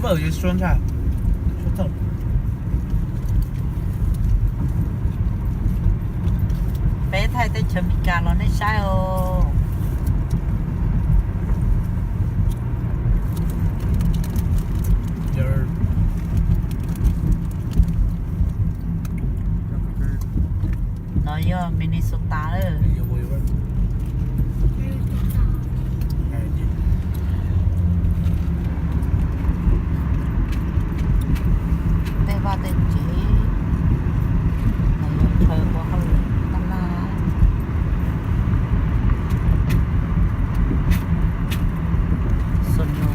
vợ cho xuân chả xuân thật bé thay tay chuẩn bị cả nó nên sai ô nó vô Minnesota đó tay ba tay chỉ nó vô thơ quá hơn tăng la xuân nô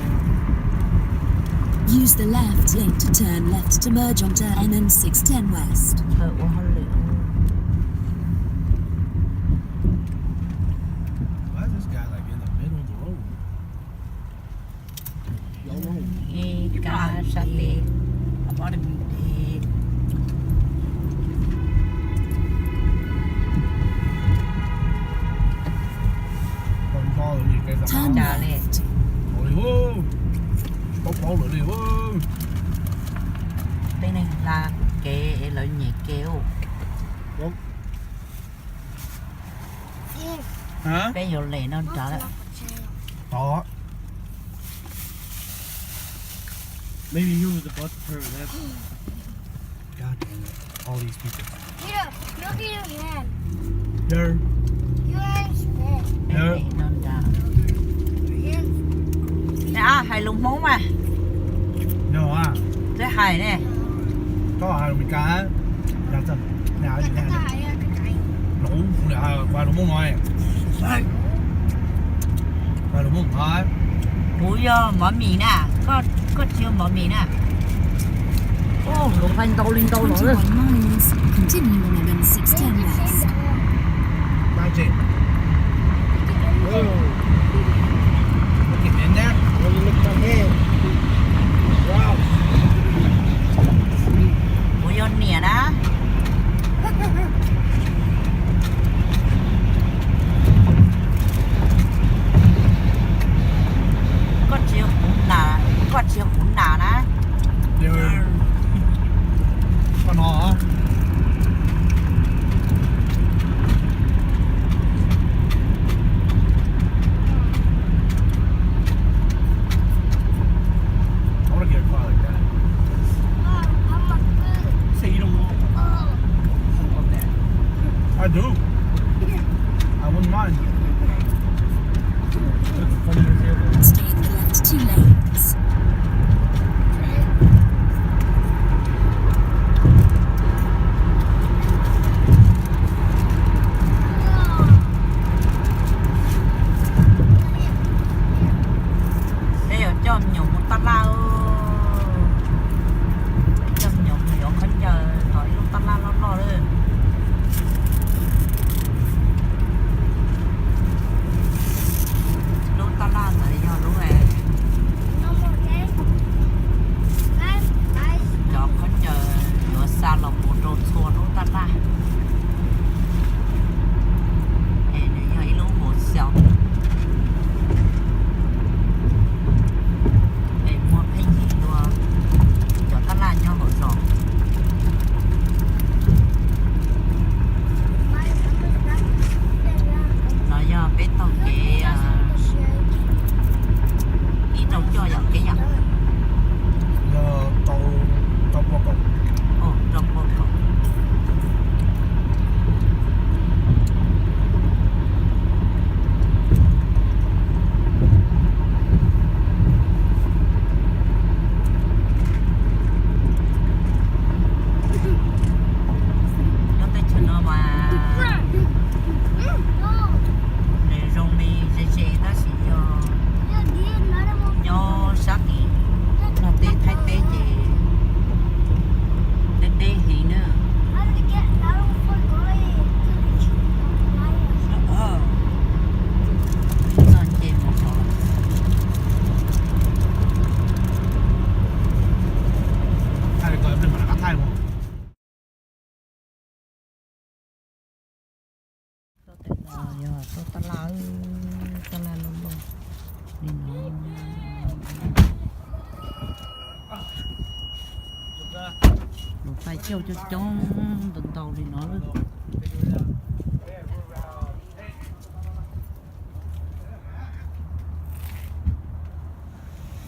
Use the left lane to turn left to merge onto NN610 West. thơ quá hơn liệu Why is this guy like in the middle of the road? Ika sate apa di Con to rồi gì cái Turn Chà nè left. Ôi vô bốc bó rồi đi vô bên này là cái lợi nhẹ kéo bốc hả bé vô lệ nó trả lại to Maybe he was about to turn left. God damn it all these people Here, look at your hand. here Your hand's bad. bên này nó trả Your hand's nè hai lùng móng mà no à cái hai nè có hai mình cá nhà chân nhà gì nhà cái lũ phụ nhà qua lũ mông ngoài qua lũ mông ngoài bố vô mở mì nè có chiều mở mì nè ô lũ phanh đâu lên đâu nữa 21 miles. Continue on NN610 West. ba chị look at that When you look down here, wow. bố vô nè đó có chiều cũng đà đó here con nó hả I want to get a car like that. Say you don't want something like that. I do. I wouldn't mind. That's funny as hell. Stay in the left 2 lanes. để ở cho nhộng một ta lao cho nhộng nhộng khánh chờ hỏi lúc ta la lo lo đấy lúc ta la là do lúc này cho khánh chờ vừa xa lòng một trộn xua lúc ta la ê này giờ lúc một xíu để mua cái gì luôn cho ta la cho họ rõ nó do bé tàu cái ít đâu cho dọn cái dọn Tàu tàu qua cổng. ồ trong bộ cậu nó tay chân nó mà để rong đi dễ nó chỉ do sát đi là tê thay tê gì đến đây thì nữa nó chê một chỗ Hai người em đừng mà cắt thay không? số ta la luôn luôn đi nó phải chiều cho đừng tàu thì nó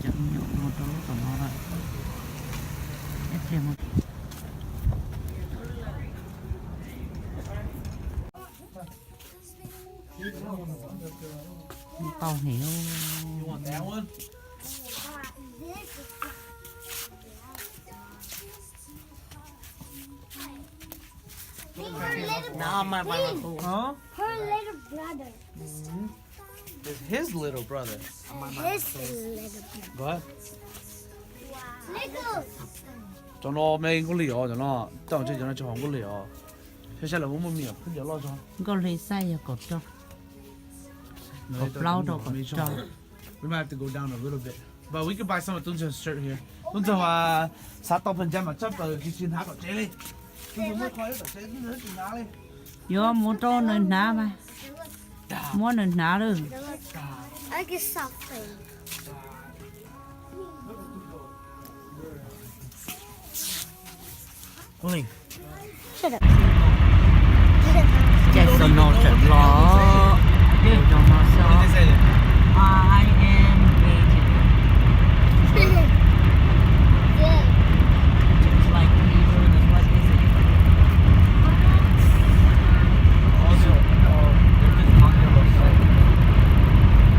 chẳng nhộn nó đó còn nó rồi em xem một tàu hiểu You want that one? Her little, nó mà bà phụ Huh? her little brother. It's his little brother. His little brother. What? Little. Cho nó mấy con lửa cho nó, tao chơi cho nó cho con lửa. Thế sao là muốn mua miệng, cứ nhớ lo cho. có lấy say ở cột cho cột lâu đâu cột cho We might have to go down a little bit. But we could buy some of Tunja's shirt here. Tunja sát tao phần trăm mà chấp vào cái xin há của chế đi. Tunja mới khói của chế nữa thì ná đi. vô muốn cho nên ná mà muốn nên ná được I get something. Linh. Shut up. chạy sờ nọ chạy ló để cho nó What sợ did they say there? I am vegetarian Yeah. just like people that's what they say Also, they're just talking about sex.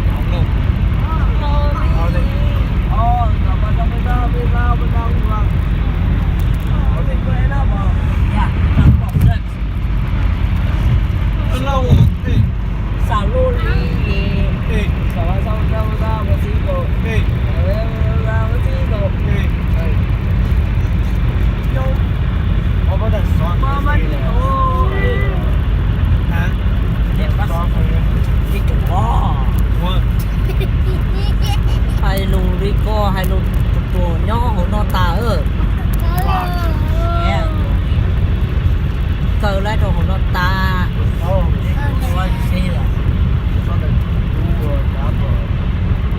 I don't know. Are they? yeah trong bọc đất Hello. Hey, xào lô li hey, xào xào xào xào cái gì cô hey, cái gì cô hey. How about that song? mama ôi Huh? đẹp quá đi chỗ What? hai lù đi co hai lù tổ nhỏ hồ nó ta ơ yeah cờ lại đồ hồ nó ta Oh, what you say là something.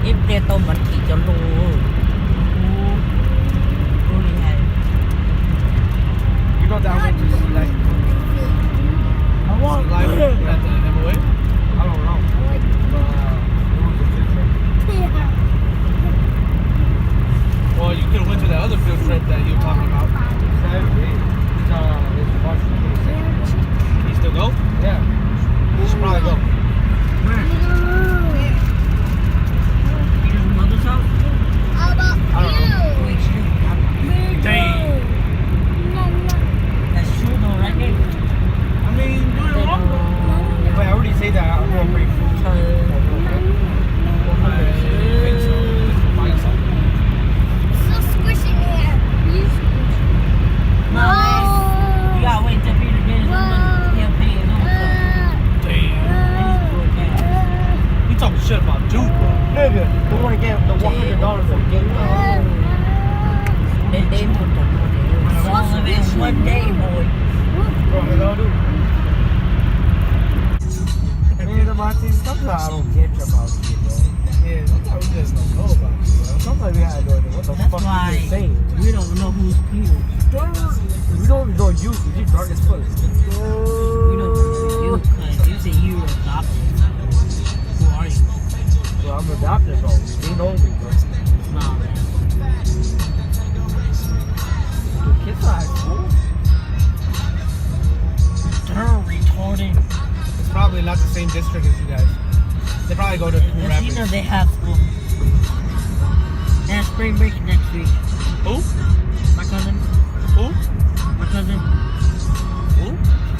ít để tôm vẫn chỉ cho lù lù đi hay You go down there to see like live at the MOA? I don't know. Well, you could have went to that other field trip that you were talking about. You still go? Yeah. You should probably go. mother sao How about you? Dang. là số đồ right there I mean, do your own. Wait, I already say that. I'm going to bring food. trời I think so. Find something. So squishy here. You mà you gotta wait till Peter gets home he'll pay it home Damn. You talking shit about Duke, bro. Nigga, we want to get the $100 from King. they put the money all of it one day boy Bro, hello, dude. Man, Martin, sometimes I don't get about you, bro. Yeah, sometimes we just don't know about it, bro. Sometimes we gotta do it. What the that's fuck why you saying? we don't know who's Peter We don't even know you. You dark as fuck. we don't know you because you say you were adopted who are you Bro, I'm adopted, bro. They know me, bro. nah man Dude, kids are high school. they're retarded It's probably not the same district as you guys. They probably go to Cool you Rapids. know they have school and spring break next week Who? my cousin Who? my cousin Who?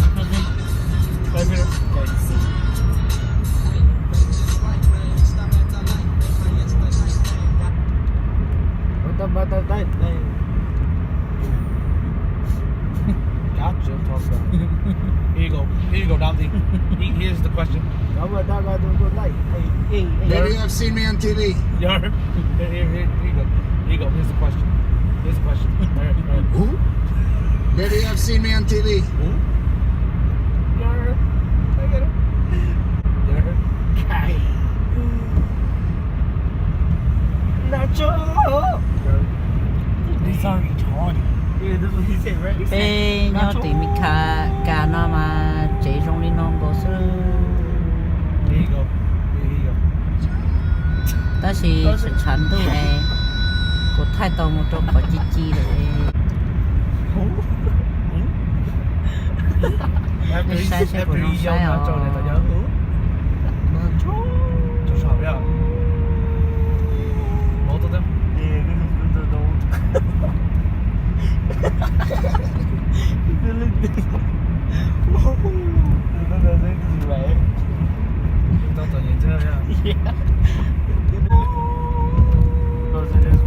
my cousin Right here. What the fuck that thing? Gotcha. Talk about it. Here you go. Here you go, Dante. Here's the question. I'm what that guy doing good light. Hey. Maybe I've seen me on TV. You heard? Here you go. Here you go. Here's the question. Here's the question. Right. Who? Maybe I've seen me on TV. Who? You heard? I get it. You heard? Nacho! these are retarded Yeah, that's what he said, right? He Ê, said, nhau tìm mình cả nó mà chỉ trong đi non có sự Here you go. Here you go. ta chỉ sự chán tôi này có thay tàu một chỗ có chi rồi After Cái sai sẽ của nó he sai yelled nacho này tao nhớ. Cho sao vậy? Both of them? Yeah, this is the Tao tự nhiên chứ nha.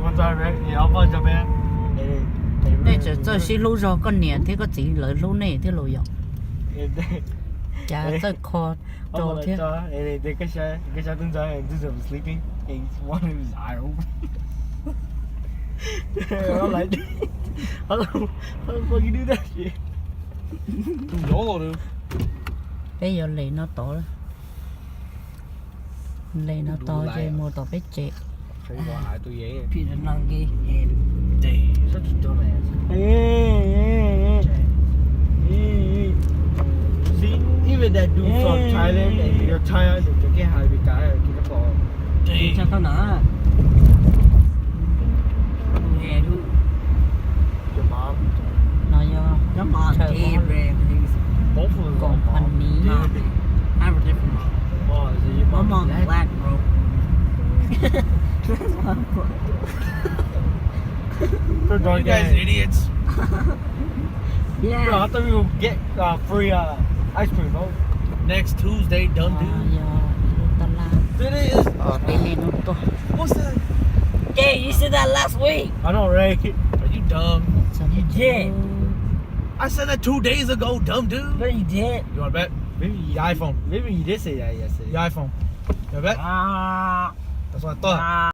One time, right? Yeah, I'll punch up, man. đây chỉ xí lú rồi con nè thế có chỉ lợi lú này thế lùi dọc chả tới kho trâu thế cái xe đứng ra and just was sleeping and one of his eye open. I'm like, how the fuck you do that shit? YOLO dude. bây giờ lấy nó to đó lấy nó to chơi mua tao biết chết Thấy bỏ hại tôi vậy. puis nó nâng ghi Damn. Such a dumbass. See, even that dude from Thailand and you're Thailand, you can't hide with guy or get up đi cho tao nở nghe luôn your mom. nói do Your mom trời con Both of them. con anh ní I have a different mom Oh, so your my mom mom is black. black bro You guys idiots. Bro, yeah I thought we would get free ice cream, bro. Next Tuesday, done dude. giờ tao la It is. đi lên nó to What's that? yeah you said that last week I know, right? Are you dumb? you did. I said that 2 days ago, dumb dude. No, you did. You wanna bet? Maybe Your iPhone. Maybe you did say that yesterday. Your iPhone. You wanna bet? Ah. That's what I thought.